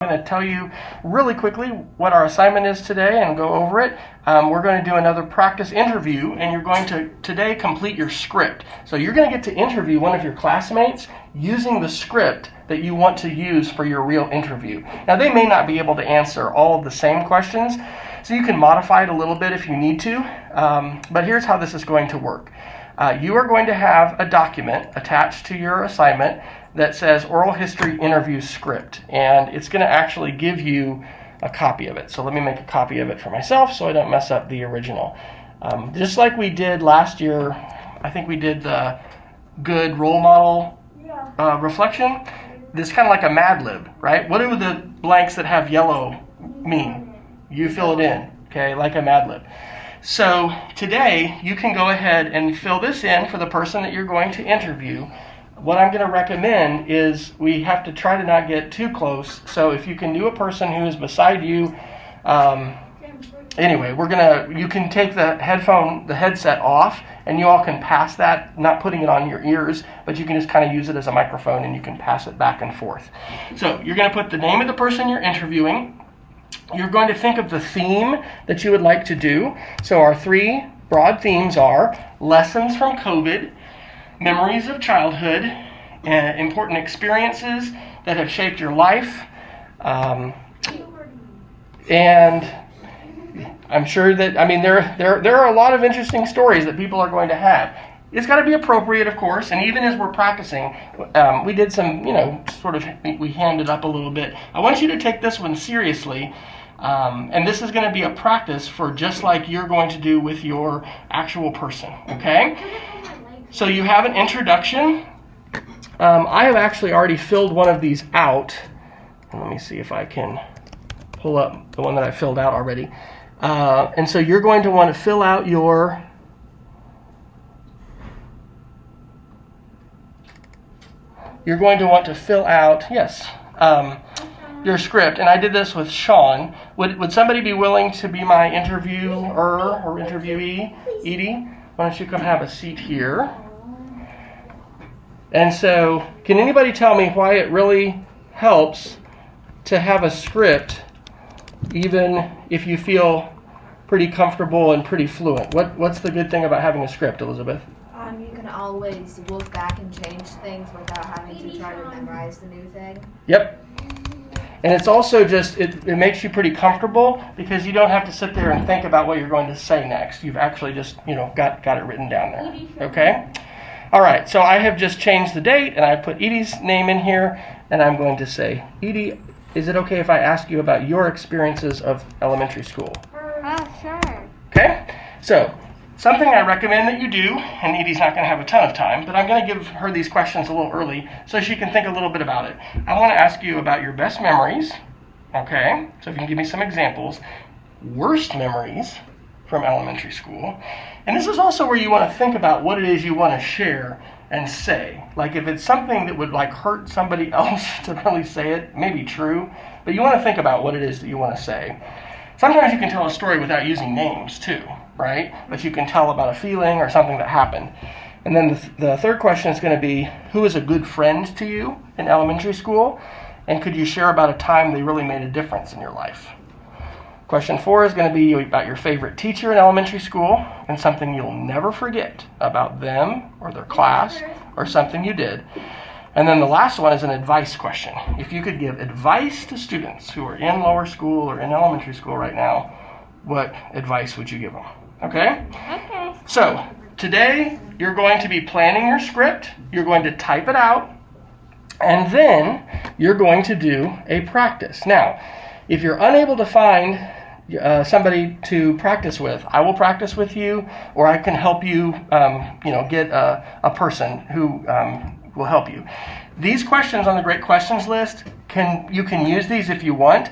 I'm going to tell you really quickly what our assignment is today and go over it. We're going to do another practice interview, and you're going to today complete your script. So you're going to get to interview one of your classmates using the script that you want to use for your real interview. Now, they may not be able to answer all of the same questions, so you can modify it a little bit if you need to. But here's how this is going to work. You are going to have a document attached to your assignment that says oral history interview script, and it's going to actually give you a copy of it. So let me make a copy of it for myself so I don't mess up the original. Just like we did last year, I think we did the good role model reflection. This is kind of like a Mad Lib, right? What do the blanks that have yellow mean? You fill it in, okay, like a Mad Lib. So today you can go ahead and fill this in for the person that you're going to interview. What I'm going to recommend is we have to try to not get too close. So if you can do a person who is beside you, anyway, you can take the headset off, and you all can pass that, not putting it on your ears, but you can just kind of use it as a microphone and you can pass it back and forth. So you're going to put the name of the person you're interviewing. You're going to think of the theme that you would like to do. So our three broad themes are lessons from COVID, memories of childhood, important experiences that have shaped your life, and I'm sure that, there are a lot of interesting stories that people are going to have. It's got to be appropriate, of course, and even as we're practicing, we did some, we handed up a little bit. I want you to take this one seriously, and this is going to be a practice for just like you're going to do with your actual person, okay? So you have an introduction. I have actually already filled one of these out. Let me see if I can pull up the one that I filled out already. And so you're going to want to fill out your your script. And I did this with Sean. Would somebody be willing to be my interviewer or interviewee? Edie, why don't you come have a seat here? And so, can anybody tell me why it really helps to have a script, even if you feel pretty comfortable and pretty fluent? What's the good thing about having a script, Elizabeth? You can always look back and change things without having to try to memorize the new thing. Yep. And it's also just, it makes you pretty comfortable because you don't have to sit there and think about what you're going to say next. You've actually just, got it written down there. Okay? All right, so I have just changed the date, and I put Edie's name in here, and I'm going to say, Edie, is it okay if I ask you about your experiences of elementary school? Sure. Okay? So, something I recommend that you do, and Edie's not going to have a ton of time, but I'm going to give her these questions a little early so she can think a little bit about it. I want to ask you about your best memories, okay? So if you can give me some examples. Worst memories from elementary school. And this is also where you want to think about what it is you want to share and say. Like if it's something that would hurt somebody else to really say it, maybe true, but you want to think about what it is that you want to say. Sometimes you can tell a story without using names too, right? But you can tell about a feeling or something that happened. And then the third question is going to be, who is a good friend to you in elementary school? And could you share about a time they really made a difference in your life? Question 4 is going to be about your favorite teacher in elementary school and something you'll never forget about them or their class or something you did. And then the last one is an advice question. If you could give advice to students who are in lower school or in elementary school right now, what advice would you give them? Okay? Okay. So today you're going to be planning your script. You're going to type it out. And then you're going to do a practice. Now, if you're unable to find somebody to practice with, I will practice with you, or I can help you, get a person who will help you. These questions on the Great Questions list, you can use these if you want.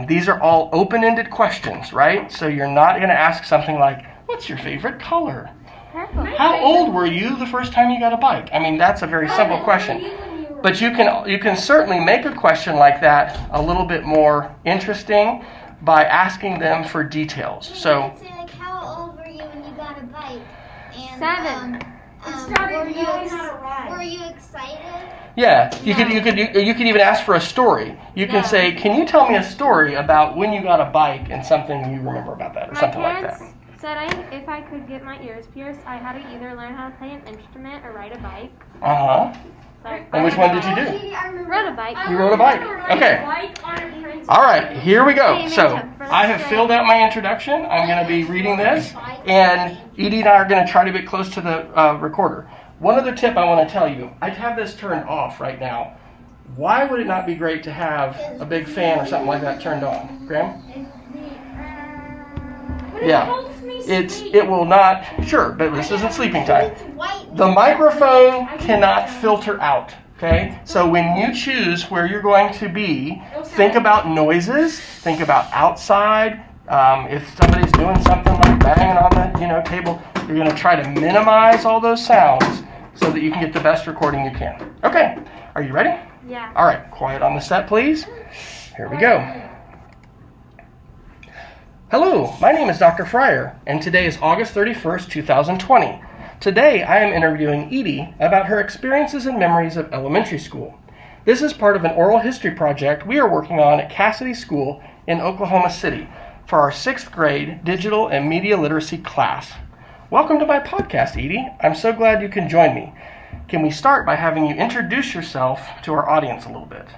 These are all open-ended questions, right? So you're not going to ask something like, what's your favorite color? Purple. How old were you the first time you got a bike? That's a very simple question. But you can certainly make a question like that a little bit more interesting by asking them for details. So, Say how old were you when you got a bike? And, 7. Were you excited? Yeah, you could even ask for a story. You can say, "Can you tell me a story about when you got a bike and something you remember about that, or something like that?" My parents said if I could get my ears pierced, I had to either learn how to play an instrument or ride a bike. And which one did you do? Rode a bike. You rode a bike. Okay. All right, here we go. So I have filled out my introduction. I'm going to be reading this, and Edie and I are going to try to get close to the recorder. One other tip I want to tell you. I have this turned off right now. Why would it not be great to have a big fan or something like that turned on? Graham? Yeah. It will not, sure, but this isn't sleeping time. The microphone cannot filter out, okay? So when you choose where you're going to be, think about noises, think about outside. If somebody's doing something like banging on the table, you're going to try to minimize all those sounds so that you can get the best recording you can. Okay, are you ready? Yeah. All right, quiet on the set, please. Here we go. Hello, my name is Dr. Fryer, and today is August 31st, 2020. Today, I am interviewing Edie about her experiences and memories of elementary school. This is part of an oral history project we are working on at Cassidy School in Oklahoma City for our 6th grade digital and media literacy class. Welcome to my podcast, Edie. I'm so glad you can join me. Can we start by having you introduce yourself to our audience a little bit?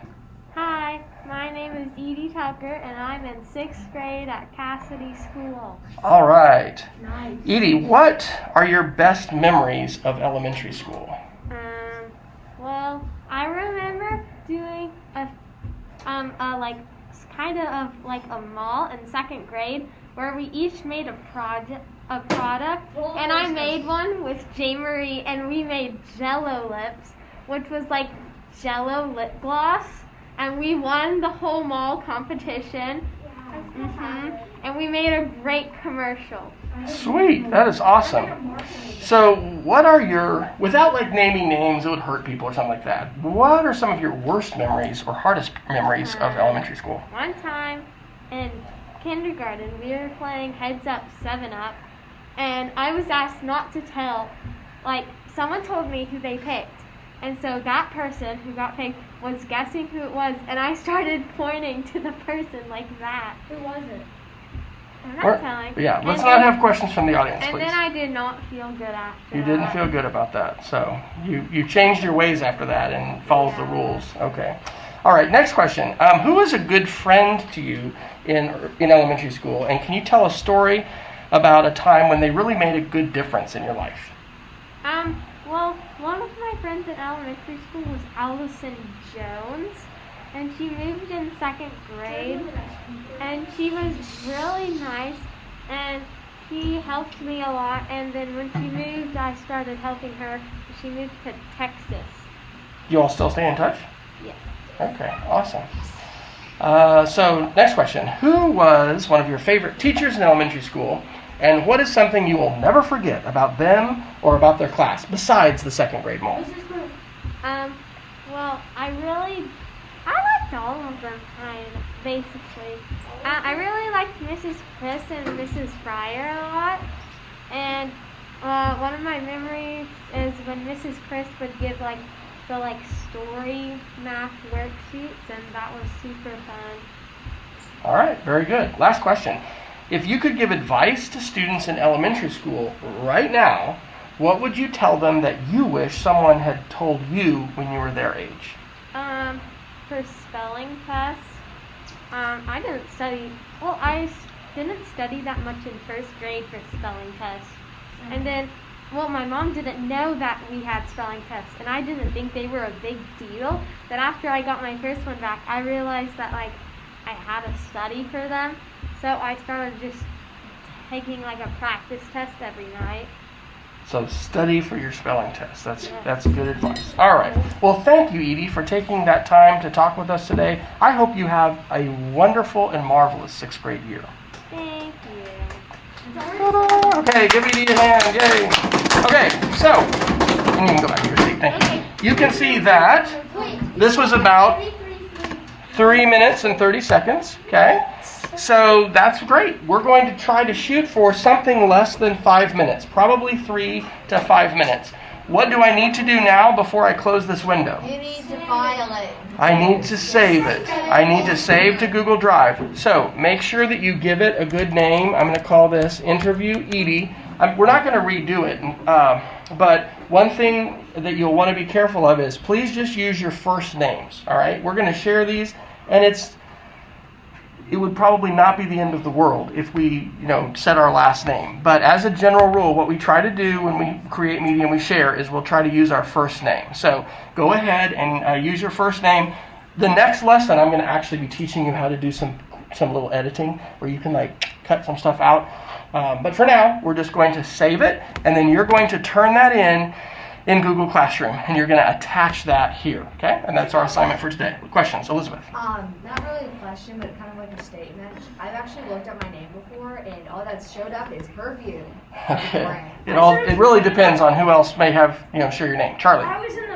Hi, my name is Edie Tucker, and I'm in 6th grade at Cassidy School. All right. Nice. Edie, what are your best memories of elementary school? Well, I remember doing a mall in 2nd grade where we each made a product, and I made one with J. Marie, and we made Jello lips, which was like Jello lip gloss. And we won the whole mall competition. And we made a great commercial. Sweet, that is awesome. So what are your, without naming names, it would hurt people or something like that, what are some of your worst memories or hardest memories of elementary school? One time in kindergarten, we were playing Heads Up, 7 Up, and I was asked not to tell, someone told me who they picked. And so that person who got picked was guessing who it was, and I started pointing to the person like that. Who was it? I'm not telling. Yeah, let's not have questions from the audience, please. And then I did not feel good after You didn't feel good about that, so you changed your ways after that and followed the rules. Okay. All right, next question. Who was a good friend to you in elementary school, and can you tell a story about a time when they really made a good difference in your life? Well, one of my friends in elementary school was Allison Jones, and she moved in 2nd grade, and she was really nice, and she helped me a lot, and then when she moved, I started helping her. She moved to Texas. You all still stay in touch? Yes. Okay, awesome. So, next question. Who was one of your favorite teachers in elementary school, and what is something you will never forget about them or about their class, besides the 2nd grade mall? Well, I liked all of them, basically. I really liked Mrs. Chris and Mrs. Fryer a lot, and one of my memories is when Mrs. Chris would give, the story math worksheets, and that was super fun. All right, very good. Last question. If you could give advice to students in elementary school right now, what would you tell them that you wish someone had told you when you were their age? For spelling tests, I didn't study that much in 1st grade for spelling tests. And then, my mom didn't know that we had spelling tests, and I didn't think they were a big deal. But after I got my first one back, I realized that, I had to study for them. So I started just taking a practice test every night. So study for your spelling test. That's good advice. All right. Well, thank you, Edie, for taking that time to talk with us today. I hope you have a wonderful and marvelous 6th grade year. Thank you. Ta-da! Okay, give Edie a hand. Yay. Okay, so, and you can go back to your seat. Thank you. You can see that this was about 3 minutes and 30 seconds, okay? So that's great. We're going to try to shoot for something less than 5 minutes, probably 3 to 5 minutes. what do I need to do now before I close this window? You need to file it. I need to save it. I need to save to Google Drive. So make sure that you give it a good name. I'm going to call this Interview Edie. We're not going to redo it, but one thing that you'll want to be careful of is please just use your first names. All right, we're going to share these, and it would probably not be the end of the world if we, said our last name. But as a general rule, what we try to do when we create media and we share is we'll try to use our first name. So go ahead and use your first name. The next lesson, I'm going to actually be teaching you how to do some little editing where you can cut some stuff out. But for now, we're just going to save it, and then you're going to turn that in Google Classroom, and you're going to attach that here, okay? And that's our assignment for today. Questions, Elizabeth? Not really a question, but kind of like a statement. I've actually looked at my name before, and all that showed up is perfume. Okay. It really depends on who else may have, share your name. Charlie? I was in